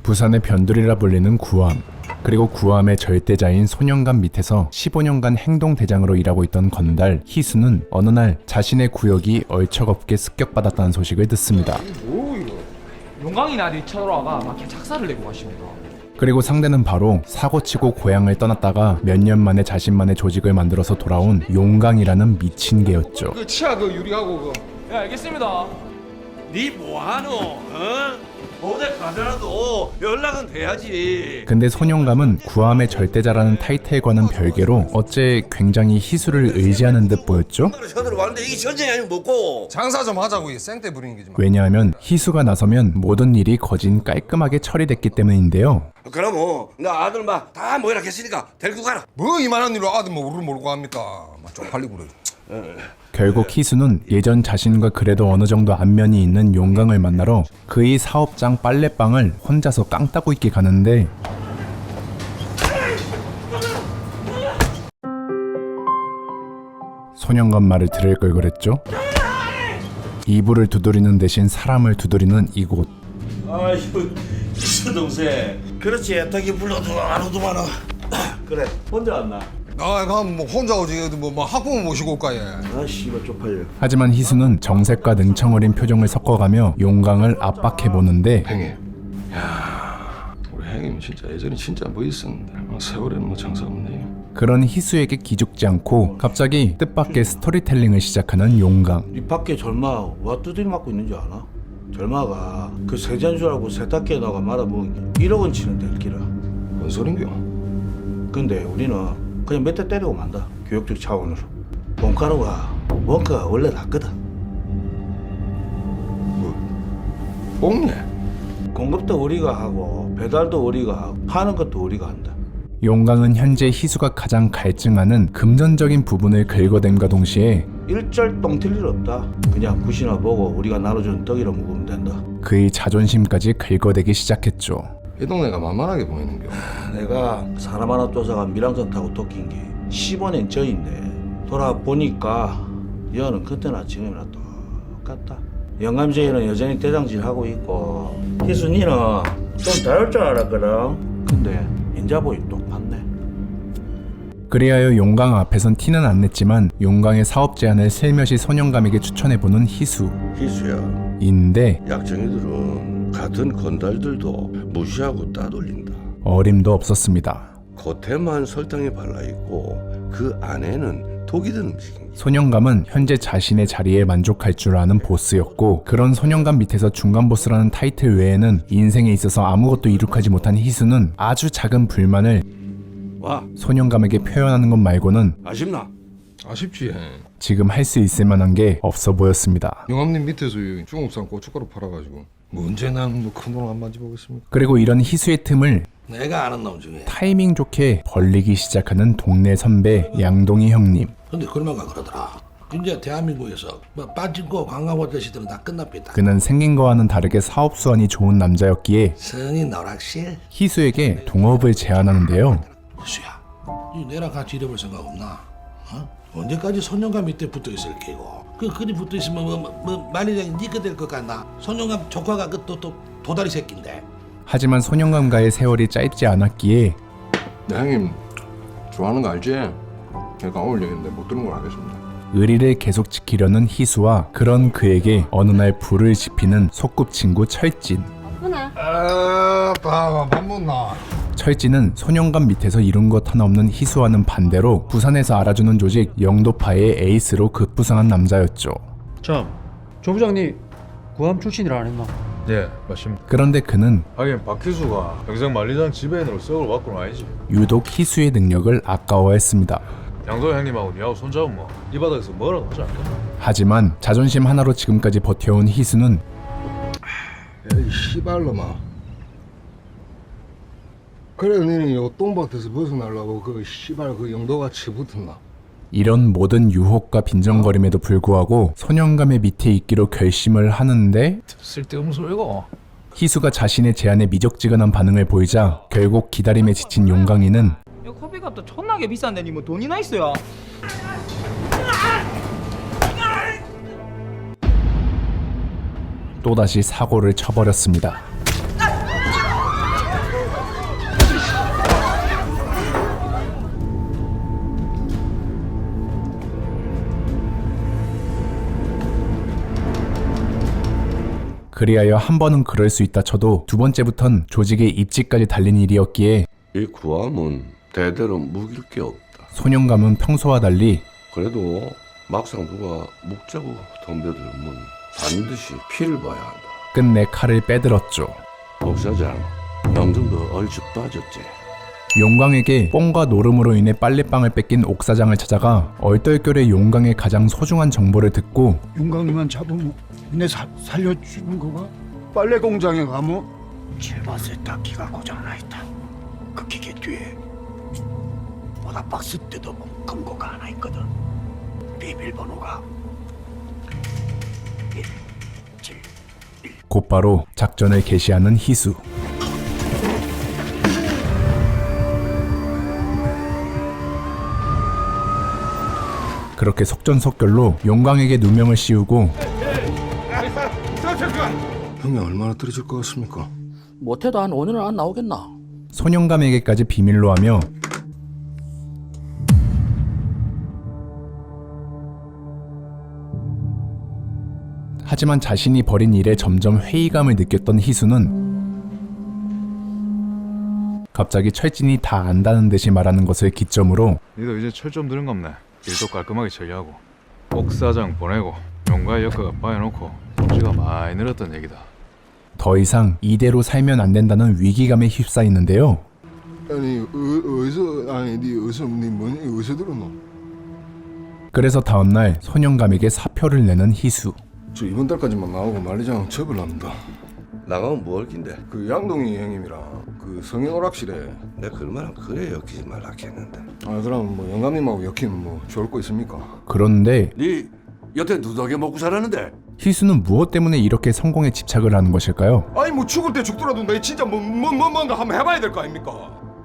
부산의 변두리라 불리는 구암, 그리고 구암의 절대자인 소년감 밑에서 15년간 행동대장으로 일하고 있던 건달 희수는 어느 날 자신의 구역이 얼척없게 습격받았다는 소식을 듣습니다. 뭐 이거? 용광이 날이 쳐들어와가 막 작사를 내고 가십니다. 그리고 상대는 바로 사고치고 고향을 떠났다가 몇 년 만에 자신만의 조직을 만들어서 돌아온 용광이라는 미친 개였죠. 그 치아 그 유리하고 그. 예, 알겠습니다. 니 뭐하노? 어디 가더라도 연락은 돼야지. 근데 소년감은 구암의 절대자라는 타이틀과는 별개로 어째 굉장히 희수를 의지하는 듯 보였죠? 저들 왔는데 이게 전쟁이 아니면 뭐고? 장사 좀 하자고 이 생떼 부리는 게지. 왜냐하면 희수가 나서면 모든 일이 거진 깔끔하게 처리됐기 때문인데요. 그럼 나 아들 막 다 모이라 했으니까 데리고 가라. 뭐 이만한 일로 아들 뭐 우르르 몰고 갑니까? 막 쪽팔리고 그래. 결국 희수는 예전 자신과 그래도 어느 정도 안면이 있는 용광을 만나러 그의 사업장 빨래방을 혼자서 깡 따고 있게 가는데 소년감 말을 들을 걸 그랬죠? 이불을 두드리는 대신 사람을 두드리는 이곳. 아이고 이수 동생. 그렇지 애타게 불러도 안 오더만은. 그래 혼자 왔나? 아, 그럼 뭐 혼자 오지 뭐 학부모 모시고 올까 얘. 아 씨발 쪽팔려. 하지만 희수는 정색과 능청어린 표정을 섞어가며 용광을 압박해보는데 행님, 야, 우리 행님 진짜 예전에 진짜 멋있었는데 세월에는 뭐 장사 없네요. 그런 희수에게 기죽지 않고 갑자기 뜻밖의 스토리텔링을 시작하는 용광. 이 밖에 절마 와 두드리 맞고 있는 줄 아나? 절마가 그 세잔줄하고 세탁기에 나가 말아먹은 게 1억 원 치는 데일기라. 뭔 소린겨? 근데 우리는 그냥 몇 대 때리고 만다. 교육적 차원으로. 원가루가 원가가 원래 낮거든. 뽕네. 공급도 우리가 하고 배달도 우리가 하고 파는 것도 우리가 한다. 용광은 현재 희수가 가장 갈증하는 금전적인 부분을 긁어댐과 동시에 일절 똥 튈 일 없다. 그냥 굿이나 보고 우리가 나눠주는 떡이라 먹으면 된다. 그의 자존심까지 긁어대기 시작했죠. 이 동네가 만만하게 보이는겨. 내가 사람 하나 쫓아가 밀항선 타고 도낀 게 15년 전인데 돌아보니까 여는 그때나 지금이나 똑같다. 영감쟁이는 여전히 대장질 하고 있고 희순이는 좀 다를 줄 알았거든. 근데 인자 보이 똑같네. 그리하여 용광 앞에선 티는 안 냈지만 용광의 사업 제안을 슬며시 소년감에게 추천해보는 희수. 희수야. 인데 약쟁이들은 같은 건달들도 무시하고 따돌린다. 어림도 없었습니다. 겉에만 설탕이 발라있고 그 안에는 독이 든 음식입니다. 소년감은 현재 자신의 자리에 만족할 줄 아는 보스였고 그런 소년감 밑에서 중간 보스라는 타이틀 외에는 인생에 있어서 아무것도 이룩하지 못한 희수는 아주 작은 불만을 와 소년감에게 표현하는 것 말고는 아쉽나? 아쉽지. 지금 할 수 있을 만한 게 없어 보였습니다. 영암님 밑에서 중국산 고춧가루 팔아가지고 뭐 언제 난뭐 큰돈 안 만져보겠습니까? 그리고 이런 희수의 틈을 내가 아는 놈 중에. 타이밍 좋게 벌리기 시작하는 동네 선배 양동희 형님. 근데 그러면가 그러더라. 이제 대한민국에서 뭐 빠진코 관광호텔 시대는 다 끝났겠다. 그는 생긴 거와는 다르게 사업 수완이 좋은 남자였기에 성인 노락실. 희수에게 동업을 제안하는데요. 수야, 이 내랑 같이 일해볼 생각 없나? 어? 언제까지 소년감 밑에 붙어 있을 게고? 그리 붙어 있으면 말리장이 니가 될 것 같나? 소년감 조카가 또 도다리 새끼인데. 하지만 소년감과의 세월이 짧지 않았기에 내 행님 좋아하는 거 알지? 걔가 오늘 얘기인데 못 들은 걸 하겠습니다. 의리를 계속 지키려는 희수와 그런 그에게 어느 날 불을 지피는 소꿉친구 철진. 밥 먹나? 철진은 소년감 밑에서 이룬 것 하나 없는 희수와는 반대로 부산에서 알아주는 조직 영도파의 에이스로 급부상한 남자였죠. 참, 조 부장님 구암 출신이라 안 했나? 네, 맞습니다. 그런데 그는 하긴 박희수가 평생 만리장 지배인으로 썩을 받고는 아니지. 유독 희수의 능력을 아까워했습니다. 양도 형님하고 니하고 손잡으면 이 바닥에서 뭐라도 하지 않겠나? 하지만 자존심 하나로 지금까지 버텨온 희수는 이 씨발놈아. 그래 너는 요 똥밭에서 벗어나려고 그 씨발 그 영도같이 붙었나? 이런 모든 유혹과 빈정거림에도 불구하고 소년감의 밑에 있기로 결심을 하는데 쓸데없는 소리고. 희수가 자신의 제안에 미적지근한 반응을 보이자 결국 기다림에 지친 용광이는 이거 커피값도 천나게 비싼데 니 뭐 돈이나 있어요? 또다시 사고를 쳐버렸습니다. 그리하여 한 번은 그럴 수 있다 쳐도 두 번째부턴 조직의 입지까지 달린 일이었기에 이 구함은 대대로 묵일 게 없다. 손영감은 평소와 달리 그래도 막상 누가 묵자고 덤벼들면 반드시 피를 봐야 한다. 끝내 칼을 빼들었죠. 옥사장, 영등도 얼추 빠졌지. 용광에게 뽕과 노름으로 인해 빨래방을 뺏긴 옥사장을 찾아가 얼떨결에 용광의 가장 소중한 정보를 듣고 윤광이만 잡으면 내 살려주는 거가? 빨래 공장에 가면 칠바세탁기가 고장나 있다. 그 기계 뒤에 모닥박스 뜯어본 금고가 하나 있거든. 비밀번호가 곧바로 작전을 개시하는 희수. 그렇게 속전속결로 용광에게 누명을 씌우고 형이 얼마나 떨어질 것 같습니까? 못해도 한 5년은 안 나오겠나? 손영감에게까지 비밀로 하며 하지만 자신이 벌인 일에 점점 회의감을 느꼈던 희수는 갑자기 철진이 다 안다는 듯이 말하는 것을 기점으로 니도 이제 철 좀 드는 겁네. 일도 깔끔하게 처리하고 옥사장 보내고 용과의 역할가 빠여놓고 좀지가 많이 늘었던 얘기다. 더 이상 이대로 살면 안 된다는 위기감에 휩싸이는데요. 아니 어디서 아니 네 어디서 네 뭐니 어디서 들었노? 그래서 다음날 손영감에게 사표를 내는 희수. 저 이번 달까지만 나오고 말리장 처벌합니다. 나가면 뭐 할 낀데? 그 양동이 형님이랑 그 성형 오락실에 내가 얼마나 그래 엮이지 말라 했는데. 아 그럼 뭐 영감님하고 엮이면 뭐 좋을 거 있습니까? 그런데 네 여태 누더게 먹고 살았는데. 희수는 무엇 때문에 이렇게 성공에 집착을 하는 것일까요? 아니 뭐 죽을 때 죽더라도 내 진짜 뭔가 한번 해봐야 될 거 아닙니까?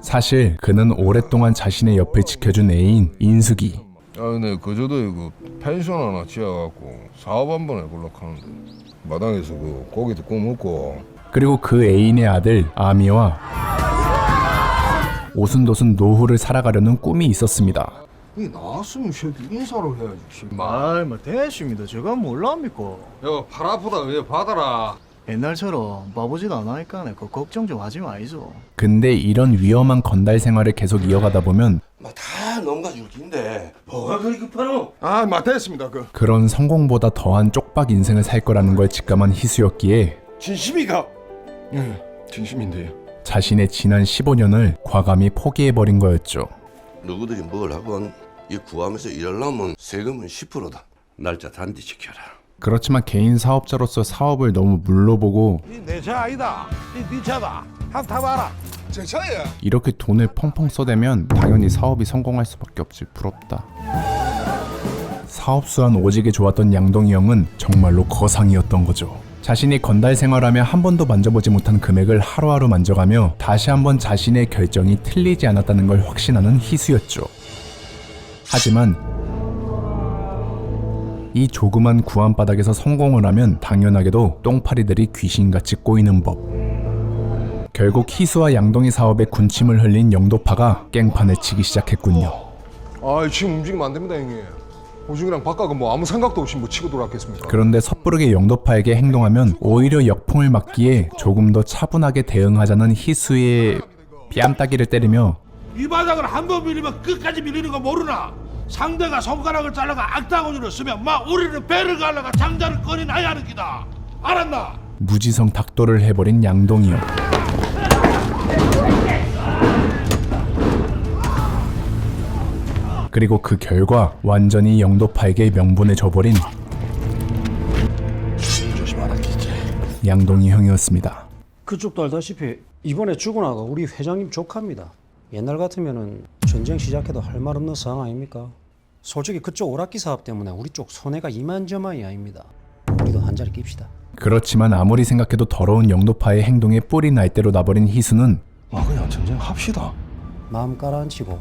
사실 그는 오랫동안 자신의 옆을 지켜준 애인 인숙이. 아 근데 그저도 그 펜션 하나 지어갖고 사업 한번 해보려고 하는데 마당에서 그 고기도 구워 먹고 그리고 그 애인의 아들 아미와 오순도순 노후를 살아가려는 꿈이 있었습니다. 이 나왔으면 새끼 인사를 해야지. 말뭐 됐습니다. 제가 뭘 압니까? 야 팔 아프다 왜 받아라. 옛날처럼 바보지도 않으니까 그 걱정 좀 하지 마이소. 근데 이런 위험한 건달 생활을 계속 이어가다 보면 다 넘가줄 긴데 뭐가 그리 급하노? 아 맞겠습니다 그. 그런 성공보다 더한 쪽박 인생을 살 거라는 걸 직감한 희수였기에 진심이가? 예 진심인데요. 자신의 지난 15년을 과감히 포기해버린 거였죠. 누구들이 뭘 하건 이 구함에서 일하려면 세금은 10%다. 날짜 단디 지켜라. 그렇지만 개인 사업자로서 사업을 너무 물러보고 내 차 아니다. 네 차다. 한번 타봐라. 제 차야. 이렇게 돈을 펑펑 쏘대면 당연히 사업이 성공할 수밖에 없지. 부럽다. 사업 수완 오지게 좋았던 양동이 형은 정말로 거상이었던 거죠. 자신이 건달 생활하며 한 번도 만져보지 못한 금액을 하루하루 만져가며 다시 한번 자신의 결정이 틀리지 않았다는 걸 확신하는 희수였죠. 하지만 이 조그만 구함 바닥에서 성공을 하면 당연하게도 똥파리들이 귀신같이 꼬이는 법. 결국 희수와 양동이 사업에 군침을 흘린 영도파가 깽판을 치기 시작했군요. 아 지금 움직이면 안 됩니다 형님. 호중이랑 바꿔가 뭐 아무 생각도 없이 뭐 치고 돌아왔겠습니까? 그런데 섣부르게 영도파에게 행동하면 오히려 역풍을 맞기에 조금 더 차분하게 대응하자는 희수의 뺨따기를 때리며 이 바닥을 한 번 밀리면 끝까지 밀리는 거 모르나? 상대가 손가락을 잘라가 악당원으로 쓰면 막 우리는 배를 갈라가 장자를 꺼내놔야 하는 기다. 알았나? 무지성 닥도를 해버린 양동이 형. 그리고 그 결과 완전히 영도파에게 명분을 줘버린 양동이 형이었습니다. 그쪽도 알다시피 이번에 죽어나가 우리 회장님 조카입니다. 옛날 같으면은 전쟁 시작해도 할 말 없는 상황 아닙니까? 솔직히 그쪽 오락기 사업 때문에 우리 쪽 손해가 이만저만이 아닙니다. 우리도 한 자리 낍시다. 그렇지만 아무리 생각해도 더러운 영도파의 행동에 뿔이 날 대로 나버린 희수는 아 그냥 전쟁합시다. 마음 깔아앉히고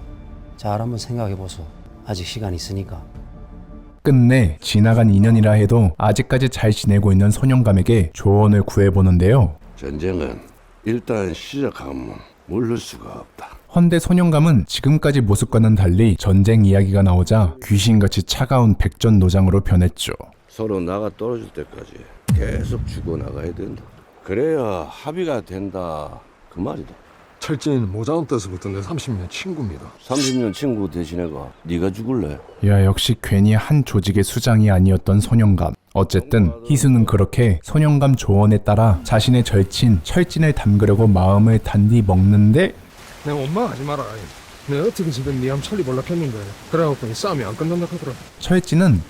잘 한번 생각해보소. 아직 시간 있으니까. 끝내 지나간 2년이라 해도 아직까지 잘 지내고 있는 손영감에게 조언을 구해보는데요. 전쟁은 일단 시작하면 물를 수가 없다. 헌데 손영감은 지금까지 모습과는 달리 전쟁 이야기가 나오자 귀신같이 차가운 백전노장으로 변했죠. 서로 나가 떨어질 때까지 계속 죽어나가야 된다. 그래야 합의가 된다 그 말이다. 철진이는 모자원 때서부터 내 30년 친구입니다. 30년 친구 대신해가 네가 죽을래? 야, 역시 괜히 한 조직의 수장이 아니었던 손영감. 어쨌든 희수는 그렇게 손영감 조언에 따라 자신의 절친 철진을 담그려고 마음을 단디 먹는데 내가 엄마 하지 마라. 내가 어떻게 지금 니암 천리 몰락했는데 그래갖고 이 싸움이 안 끝난다 하더라. 철진은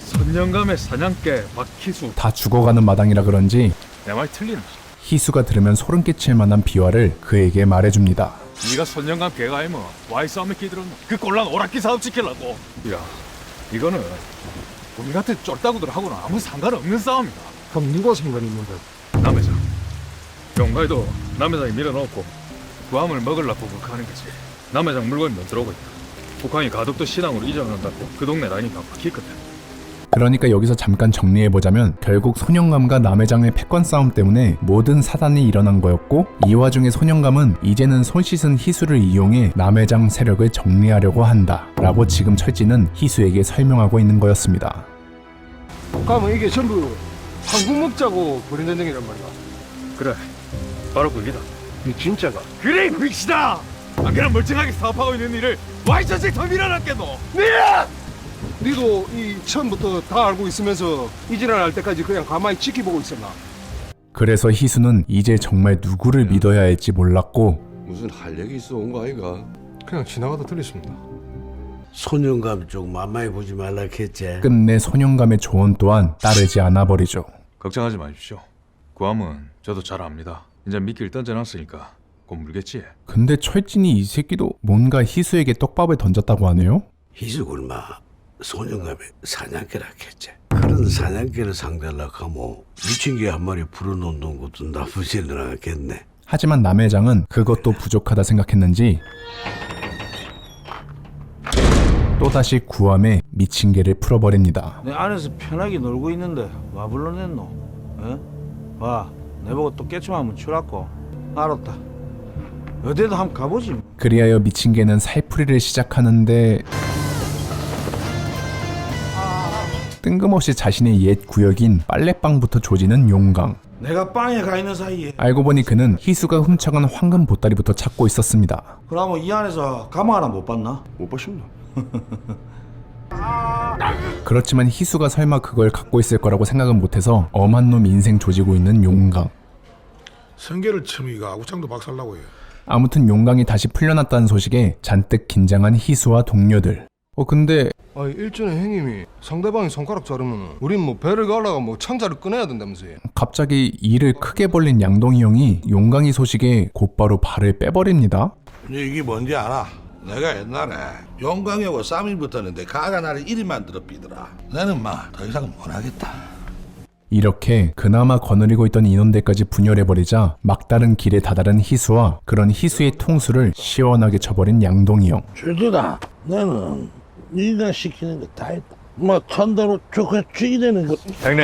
선영감의 사냥개 박희수. 다 죽어가는 마당이라 그런지 내 말 틀리나? 희수가 들으면 소름 끼칠 만한 비화를 그에게 말해줍니다. 네가 선영감 개가 아니면 와이 싸움에 끼들었나? 그 꼴랑 오락기 사업 지키려고. 야, 이거는 우리 같은 쫄따구들하고는 아무 상관없는 싸움이다. 그럼 누가 상관이 있는데? 남회장, 용가에도 남회장이 밀어넣고 구함을 먹으려고 북하는 거지. 남회장 물건이 넌 들어오고 있다. 북한이 가덕도 신앙으로 이전한다고 그 동네 라인이 다 막히거든. 그러니까 여기서 잠깐 정리해보자면 결국 손영감과 남회장의 패권 싸움 때문에 모든 사단이 일어난 거였고, 이 와중에 손영감은 이제는 손 씻은 희수를 이용해 남회장 세력을 정리하려고 한다 라고 지금 철진은 희수에게 설명하고 있는 거였습니다. 그러면 이게 전부 한국 먹자고 벌인 전쟁이란 말이야. 그래, 바로 그기다. 이 진짜가. 그래, 그기시다. 안 그냥 멀쩡하게 사업하고 있는 일을 와이 전쟁 더 밀어놨겠노? 니도 이 처음부터 다 알고 있으면서 이 지랄 할 때까지 그냥 가만히 지켜보고 있었나? 그래서 희수는 이제 정말 누구를 믿어야 할지 몰랐고, 무슨 할 얘기 있어 온 거 아이가? 그냥 지나가다 들렸습니다. 손영감 쪽 만만히 보지 말라 했지. 끝내 손영감의 조언 또한 따르지 않아 버리죠. 걱정하지 마십시오. 구함은 저도 잘 압니다. 이제 미끼를 던져놨으니까 곧 물겠지. 근데 철진이 이 새끼도 뭔가 희수에게 떡밥을 던졌다고 하네요? 희수굴마 손영감의 사냥개라 했지. 그런 사냥개를 상대하려고 하면 미친 개 한 마리 불어넣는 것도 나쁘지는 않겠네. 하지만 남회장은 그것도 부족하다 생각했는지 또다시 구함에 미친 개를 풀어버립니다. 내 안에서 편하게 놀고 있는데 와 불러냈노? 에? 와, 내보고 또 깨춤하면 추라고. 알았다. 어디도 한번 가보지. 그리하여 미친 개는 살풀이를 시작하는데 뜬금없이 자신의 옛 구역인 빨래방부터 조지는 용강. 내가 빵에 가 있는 사이에. 알고 보니 그는 희수가 훔쳐간 황금 보따리부터 찾고 있었습니다. 그러면 이 안에서 가마 하나 못 봤나? 못 보십나? 그렇지만 희수가 설마 그걸 갖고 있을 거라고 생각은 못해서 엄한 놈 인생 조지고 있는 용강. 성게를 첨이가 아구창도 박살나고 해. 아무튼 용강이 다시 풀려났다는 소식에 잔뜩 긴장한 희수와 동료들. 근데 아니 일전에 형님이 상대방이 손가락 자르면 우린 뭐 배를 갈라가 뭐 창자를 꺼내야 된다면서요. 갑자기 이를 크게 벌린 양동이 형이 용강이 소식에 곧바로 발을 빼버립니다. 이게 뭔지 알아? 내가 옛날에 용광하고 싸움이 붙었는데 가가 나를 이리 만들어 삐더라. 나는 더 이상 못하겠다. 이렇게 그나마 거느리고 있던 인원들까지 분열해버리자 막다른 길에 다다른 희수와 그런 희수의 통수를 시원하게 쳐버린 양동이 형. 줄지다. 나는 네가 시키는 거 다 했다. 천대로 좋게 죽이되는 거. 형님,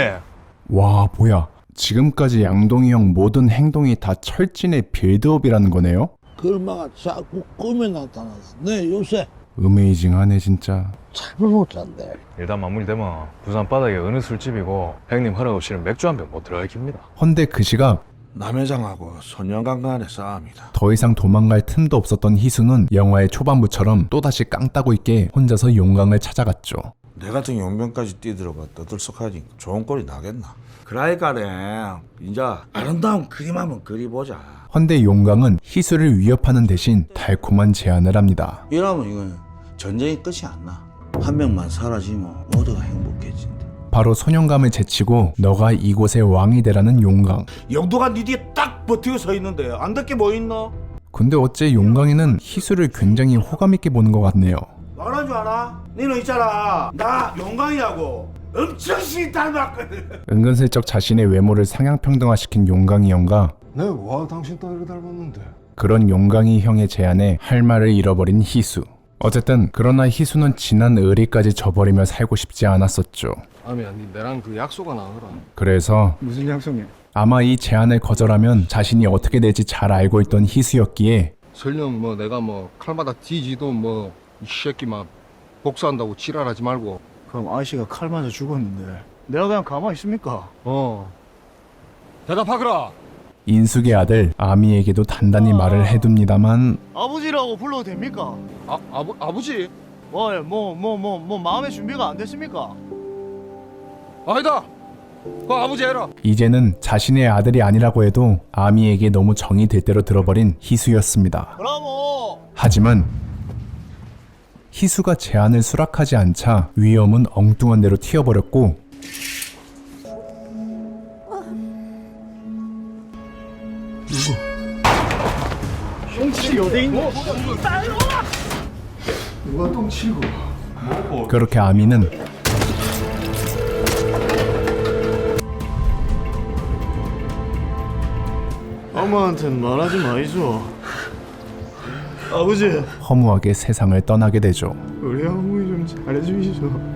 와, 뭐야. 지금까지 양동이 형 모든 행동이 다 철진의 빌드업이라는 거네요? 글마가 자꾸 꿈에 나타났어. 내 요새 어메이징하네 진짜. 잠을 못 잔대. 일단 마무리되면 부산 바닥에 어느 술집이고 형님 허락 없이는 맥주 한 병 못 들어가겠습니다. 헌데 그 시각 남회장하고 손영감 간의 싸움이다. 더 이상 도망갈 틈도 없었던 희수는 영화의 초반부처럼 또다시 깡 따고 있게 혼자서 용강을 찾아갔죠. 내 같은 용병까지 뛰들어가 떠들썩하니 좋은 꼴이 나겠나? 그라이까네. 이제 아름다운 그림 한번 그리보자. 헌데 용강은 희수를 위협하는 대신 달콤한 제안을 합니다. 이러면 이건 전쟁이 끝이 안 나. 한 명만 사라지면 모두가 행복해진다. 바로 손영감을 제치고 너가 이곳의 왕이 되라는 용강. 영도가 니 뒤에 딱 버티고 서 있는데 안 듣게 뭐 있노? 근데 어째 용강이는 희수를 굉장히 호감 있게 보는 것 같네요. 말한 줄 알아? 니는 있잖아. 나 용강이라고 엄청 닮았거든. 은근슬쩍 자신의 외모를 상향평등화시킨 용강이 형과 내가 와 당신 딸을 닮았는데. 그런 용강이 형의 제안에 할 말을 잃어버린 희수. 어쨌든 그러나 희수는 지난 의리까지 저버리며 살고 싶지 않았었죠. 아미야, 니 내랑 그 약속 하나 하라. 그래서 무슨 약속이야? 아마 이 제안을 거절하면 자신이 어떻게 될지 잘 알고 있던 희수였기에 설령 뭐 내가 뭐 칼마다 뒤지도 뭐 이 새끼 막 복수한다고 지랄하지 말고. 그럼 아저씨가 칼 맞아 죽었는데 내가 그냥 가만히 있습니까? 대답하거라. 인숙의 아들 아미에게도 단단히 말을 해둡니다만 아버지라고 불러도 됩니까? 아버지? 뭐 마음의 준비가 안 됐습니까? 아니다. 그 아버지 해라. 이제는 자신의 아들이 아니라고 해도 아미에게 너무 정이 될 대로 들어버린 희수였습니다. 하지만 희수가 제안을 수락하지 않자 위험은 엉뚱한 대로 튀어버렸고 그렇게 아미는 엄마한테는 말하지 마이소. 아버지, 허무하게 세상을 떠나게 되죠. 우리 어머니 좀 잘해주시죠.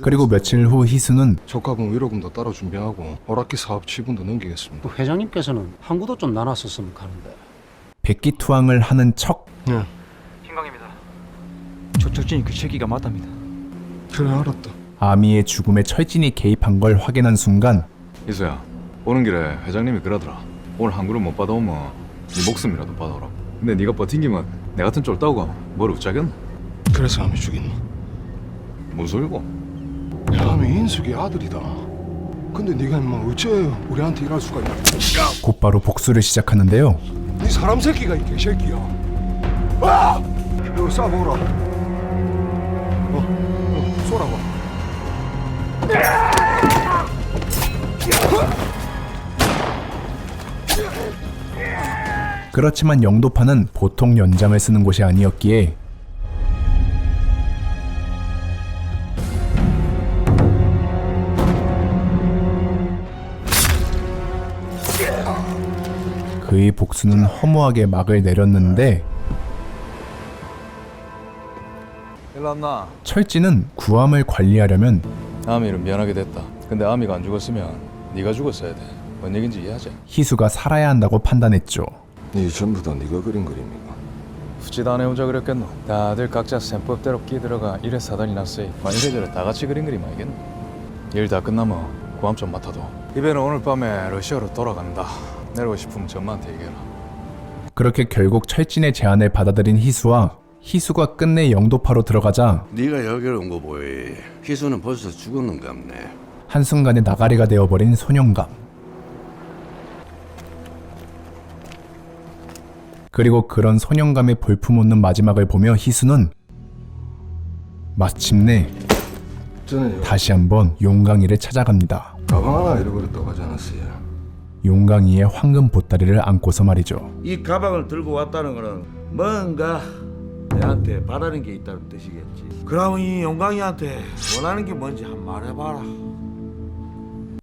그리고 며칠 후 희수는 적합은 위로금 더 따로 준비하고 오락기 사업 지분도 넘기겠습니다. 그 회장님께서는 항구도 좀 나눴었으면 하는데. 백기투항을 하는 척 신강입니다. 저 철진이 그 새끼가 맞답니다. 그래 알았다. 아미의 죽음에 철진이 개입한 걸 확인한 순간 이수야, 오는 길에 회장님이 그러더라. 오늘 항구를 못 받아오면 네 목숨이라도 받아오라고. 근데 네가 버틴기면 내 같은 쫄따구가 뭘 웃자겠나? 그래서 아미 죽였나? 뭔 소리고? 아미 인숙이 아들이다. 근데 네가 임마 어째 우리한테 일할 수가 있냐? 곧바로 복수를 시작하는데요. 네 사람 새끼가 이 개새끼야. 아! 이거 쏴보라. 쏘라고. 그렇지만 영도파는 보통 연장을 쓰는 곳이 아니었기에 그의 복수는 허무하게 막을 내렸는데 일로 왔나? 철진은 구함을 관리하려면 아미는 미안하게 됐다. 근데 아미가 안 죽었으면 네가 죽었어야 돼. 뭔 얘긴지 이해하지? 희수가 살아야 한다고 판단했죠. 이 전부 다 네가 그린 그림이가. 후지도 안 해온 자 그랬겠노? 다들 각자 셈법대로 끼들어가 일에 사단이 났으니 이래저래 다 같이 그린 그림 아니겠노? 일 다 끝나면 구함 좀 맡아도. 이배는 오늘 밤에 러시아로 돌아간다. 내려오고 싶으면 전마한테 얘기해라. 그렇게 결국 철진의 제안을 받아들인 희수와 희수가 끝내 영도파로 들어가자 네가 여기로 온 거 보이. 희수는 벌써 죽었는 갑네. 한순간에 나가리가 되어버린 소년감. 그리고 그런 소년감의 볼품없는 마지막을 보며 희수는 마침내 전에 다시 한번 용강이를 찾아갑니다. 가방 하나 잃어버렸다고 하지 않았어요? 용강이의 황금 보따리를 안고서 말이죠. 이 가방을 들고 왔다는 거는 뭔가 내한테 바라는 게 있다는 뜻이겠지. 그럼 이 영광이한테 원하는 게 뭔지 한번 말해봐라.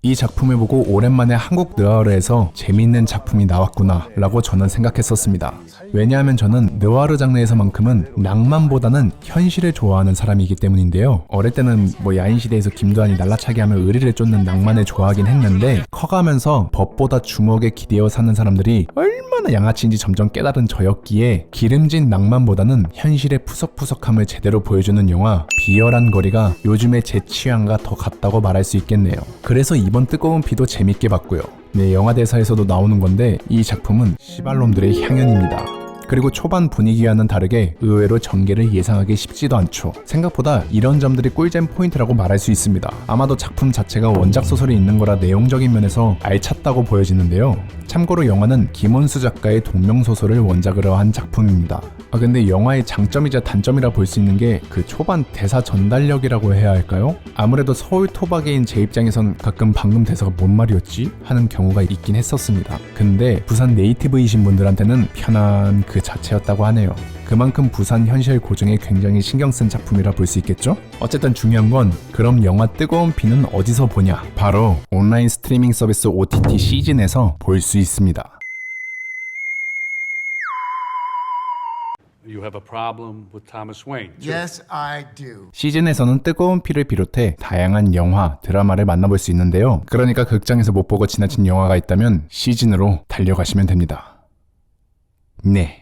이 작품을 보고 오랜만에 한국 느와르에서 재미있는 작품이 나왔구나 라고 저는 생각했었습니다. 왜냐하면 저는 느와르 장르에서만큼은 낭만보다는 현실을 좋아하는 사람이기 때문인데요. 어릴 때는 뭐 야인시대에서 김도한이 날라차게 하면 의리를 쫓는 낭만을 좋아하긴 했는데 커가면서 법보다 주먹에 기대어 사는 사람들이 얼마나 양아치인지 점점 깨달은 저였기에 기름진 낭만보다는 현실의 푸석푸석함을 제대로 보여주는 영화 비열한 거리가 요즘의 제 취향과 더 같다고 말할 수 있겠네요. 그래서 이번 뜨거운 비도 재밌게 봤고요. 네, 영화 대사에서도 나오는 건데 이 작품은 시발놈들의 향연입니다. 그리고 초반 분위기와는 다르게 의외로 전개를 예상하기 쉽지도 않죠. 생각보다 이런 점들이 꿀잼 포인트라고 말할 수 있습니다. 아마도 작품 자체가 원작 소설이 있는 거라 내용적인 면에서 알찼다고 보여지는데요. 참고로 영화는 김원수 작가의 동명소설을 원작으로 한 작품입니다. 근데 영화의 장점이자 단점이라 볼 수 있는 게 그 초반 대사 전달력이라고 해야 할까요? 아무래도 서울 토박이인 제 입장에선 가끔 방금 대사가 뭔 말이었지? 하는 경우가 있긴 했었습니다. 근데 부산 네이티브이신 분들한테는 편한 그 자체였다고 하네요. 그만큼 부산 현실 고증에 굉장히 신경 쓴 작품이라 볼 수 있겠죠? 어쨌든 중요한 건 그럼 영화 뜨거운 비는 어디서 보냐? 바로 온라인 스트리밍 서비스 OTT 시즌에서 볼 수 있습니다. You have a problem with Thomas Wayne. Yes, I do. 시즌에서는 뜨거운 피를 비롯해 다양한 영화, 드라마를 만나볼 수 있는데요. 그러니까 극장에서 못 보고 지나친 영화가 있다면 시즌으로 달려가시면 됩니다. 네.